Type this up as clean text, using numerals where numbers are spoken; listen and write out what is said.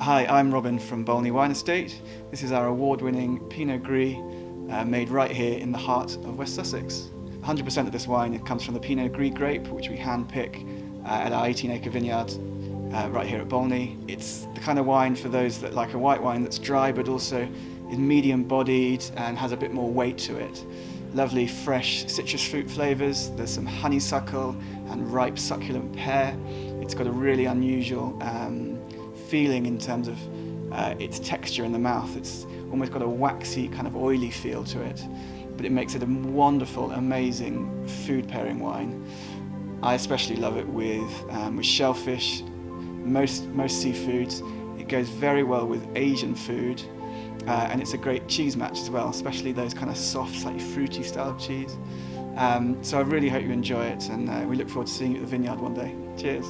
Hi, I'm Robin from Bolney Wine Estate. This is our award-winning Pinot Gris made right here in the heart of West Sussex. 100% of this wine comes from the Pinot Gris grape, which we hand-pick at our 18-acre vineyard right here at Bolney. It's the kind of wine for those that like a white wine that's dry but also is medium-bodied and has a bit more weight to it. Lovely fresh citrus fruit flavours. There's some honeysuckle and ripe succulent pear. It's got a really unusual feeling in terms of its texture in the mouth. It's almost got a waxy, kind of oily feel to it, but it makes it a wonderful, amazing food pairing wine. I especially love it with shellfish, most seafoods. It goes very well with Asian food, and it's a great cheese match as well, especially those kind of soft, slightly fruity style of cheese. So I really hope you enjoy it, and we look forward to seeing you at the vineyard one day. Cheers.